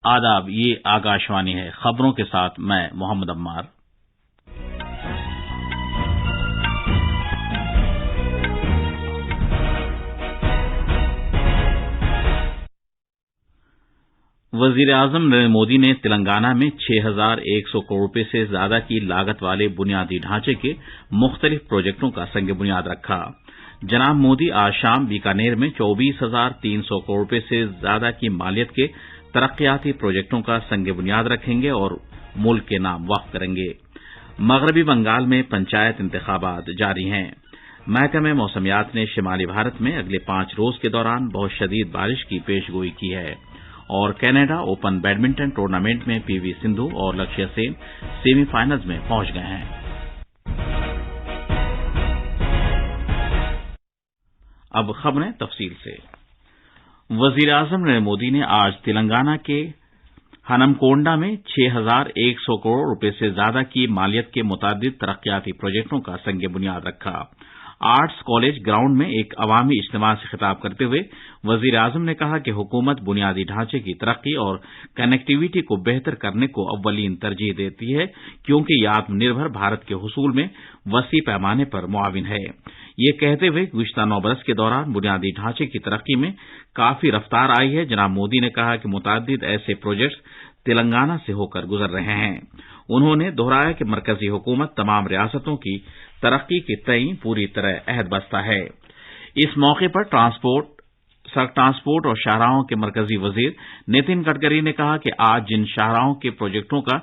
آداب، یہ آکاشوانی ہے۔ خبروں کے ساتھ میں محمد عمار۔ وزیر اعظم نریندر مودی نے تلنگانہ میں 6,100 کروڑ روپے سے زیادہ کی لاگت والے بنیادی ڈھانچے کے مختلف پروجیکٹوں کا سنگ بنیاد رکھا۔ جناب مودی آج شام بیکانیر میں 24,300 کروڑ روپے سے زیادہ کی مالیت کے ترقیاتی پروجیکٹوں کا سنگ بنیاد رکھیں گے اور ملک کے نام وقف کریں گے۔ مغربی بنگال میں پنچایت انتخابات جاری ہیں۔ محکمہ موسمیات نے شمالی بھارت میں اگلے 5 روز کے دوران بہت شدید بارش کی پیش گوئی کی ہے، اور کینیڈا اوپن بیڈمنٹن ٹورنامنٹ میں پی وی سندھو اور لکشیا سین سیمی فائنلز میں پہنچ گئے ہیں۔ اب خبریں تفصیل سے۔ وزیر اعظم نریندر مودی نے آج تلنگانہ کے ہنمکونڈا میں 6,100 کروڑ روپے سے زیادہ کی مالیت کے متعدد ترقیاتی پروجیکٹوں کا سنگ بنیاد رکھا۔ آرٹس کالج گراؤنڈ میں ایک عوامی اجتماع سے خطاب کرتے ہوئے وزیر اعظم نے کہا کہ حکومت بنیادی ڈھانچے کی ترقی اور کنیکٹیویٹی کو بہتر کرنے کو اولین ترجیح دیتی ہے، کیونکہ یہ آتم نربھر بھارت کے حصول میں وسیع پیمانے پر معاون ہے۔ یہ کہتے ہوئے گزشتہ 9 برس کے دوران بنیادی ڈھانچے کی ترقی میں کافی رفتار آئی ہے۔ جناب مودی نے کہا کہ متعدد ایسے پروجیکٹس تلنگانہ سے ہو کر گزر رہے ہیں۔ انہوں نے دہرایا کہ مرکزی حکومت تمام ریاستوں کی ترقی کے تئیں پوری طرح عہد بستہ ہے۔ اس موقع پر سڑک ٹرانسپورٹ اور شاہراہوں کے مرکزی وزیر نتن گڈکری نے کہا کہ آج جن شاہراہوں کے پروجیکٹوں کا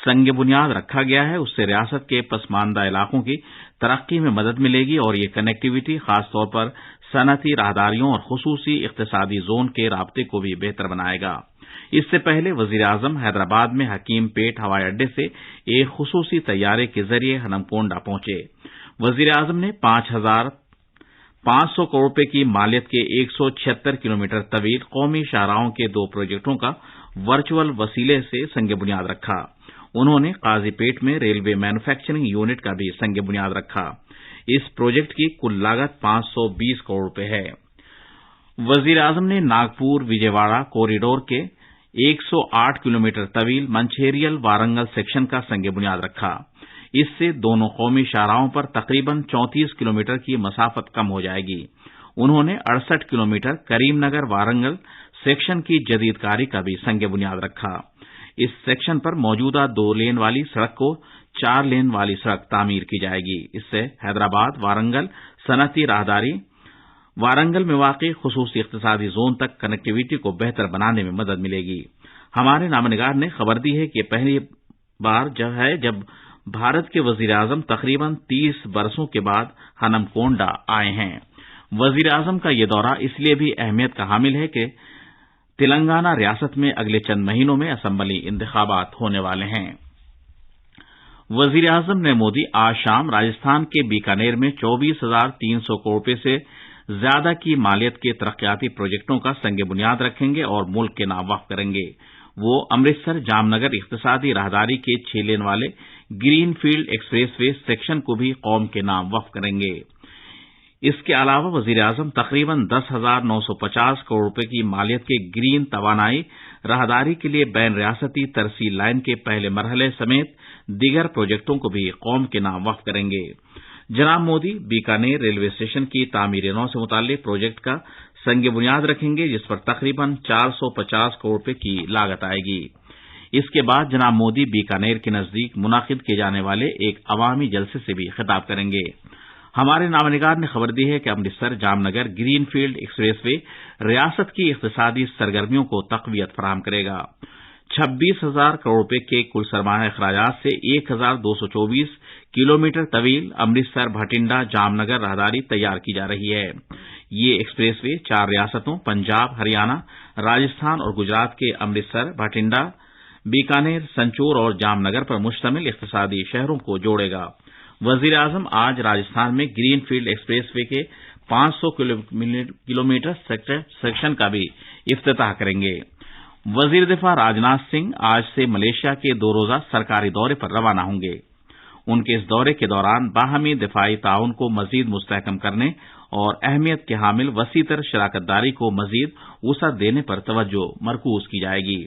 سنگ بنیاد رکھا گیا ہے، اس سے ریاست کے پسماندہ علاقوں کی ترقی میں مدد ملے گی، اور یہ کنیکٹیویٹی خاص طور پر صنعتی راہداریوں اور خصوصی اقتصادی زون کے رابطے کو بھی بہتر بنائے گا۔ اس سے پہلے وزیر اعظم حیدرآباد میں حکیم پیٹ ہوائی اڈے سے ایک خصوصی طیارے کے ذریعے ہنمکونڈا پہنچے۔ وزیر اعظم نے 5,500 کروڑ روپے کی مالیت کے 176 کلومیٹر طویل قومی شاہراہوں کے 2 پروجیکٹوں کا ورچوئل وسیلے سے سنگ بنیاد رکھا۔ انہوں نے قاضی پیٹ میں ریلوے مینوفیکچرنگ یونٹ کا بھی سنگ بنیاد رکھا۔ اس پروجیکٹ کی کل لاگت 520 کروڑ روپے ہے۔ وزیر اعظم نے ناگپور وجے واڑہ کوریڈور کے 108 کلومیٹر طویل منچیریل وارنگل سیکشن کا سنگ بنیاد رکھا۔ اس سے دونوں قومی شاہراہوں پر تقریباً 34 کلومیٹر کی مسافت کم ہو جائے گی۔ انہوں نے 68 کلومیٹر کریم نگر وارنگل سیکشن کی جدید کاری کا بھی سنگ بنیاد رکھا۔ اس سیکشن پر موجودہ 2 لین والی سڑک کو 4 لین والی سڑک تعمیر کی جائے گی۔ اس سے حیدرآباد وارنگل صنعتی راہداری وارنگل میں واقع خصوصی اقتصادی زون تک کنیکٹیویٹی کو بہتر بنانے میں مدد ملے گی۔ ہمارے نامہ نگار نے خبر دی ہے کہ پہلی بار جب بھارت کے وزیر اعظم تقریباً 30 برسوں کے بعد ہنمکونڈا آئے ہیں۔ وزیر اعظم کا یہ دورہ اس لیے بھی اہمیت کا حامل ہے کہ تلنگانہ ریاست میں اگلے چند مہینوں میں اسمبلی انتخابات ہونے والے ہیں۔ وزیر اعظم نریندر مودی آج شام راجستھان کے بیکانیر میں 24,300 کروڑ روپے سے زیادہ کی مالیت کے ترقیاتی پروجیکٹوں کا سنگ بنیاد رکھیں گے اور ملک کے نام وقف کریں گے۔ وہ امرتسر جام نگر اقتصادی راہداری کے 6 لین والے green field express way section کو بھی قوم کے نام وقف کریں گے۔ اس کے علاوہ وزیر اعظم تقریباً 10,950 کروڑ روپے کی مالیت کے گرین توانائی راہداری کے لیے بین ریاستی ترسیل لائن کے پہلے مرحلے سمیت دیگر پروجیکٹوں کو بھی قوم کے نام وقف کریں گے۔ جناب مودی بیکانیر ریلوے اسٹیشن کی تعمیر نو سے متعلق پروجیکٹ کا سنگ بنیاد رکھیں گے، جس پر تقریباً 450 کروڑ روپے کی لاگت آئے گی۔ اس کے بعد جناب مودی بیکانیر کے نزدیک منعقد کیے جانے والے ایک عوامی جلسے سے بھی خطاب کریں گے۔ ہمارے نامہ نگار نے خبر دی ہے کہ امرتسر جام Nagar green field express way ریاست کی اقتصادی سرگرمیوں کو تقویت فراہم کرے گا۔ 26,000 کروڑ روپے کے کل سرمایہ اخراجات سے 1,224 کلومیٹر طویل امرتسر بھٹنڈا جام نگر راہداری تیار کی جا رہی ہے۔ یہ ایکسپریس وے 4 ریاستوں پنجاب، ہریانہ، راجستھان اور گجرات کے امرتسر، بھٹنڈا، بیکانیر، سنچور اور جام نگر پر مشتمل اقتصادی شہروں کو جوڑے گا۔ وزیر اعظم آج راجستھان میں گرین فیلڈ ایکسپریس وے کے 500 کلومیٹر سیکشن کا بھی افتتاح کریں گے۔ وزیر دفاع راجناتھ سنگھ آج سے ملیشیا کے 2 روزہ سرکاری دورے پر روانہ ہوں گے۔ ان کے اس دورے کے دوران باہمی دفاعی تعاون کو مزید مستحکم کرنے اور اہمیت کے حامل وسیع تر شراکت داری کو مزید وسعت دینے پر توجہ مرکوز کی جائے گی۔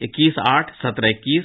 21-8, 17-21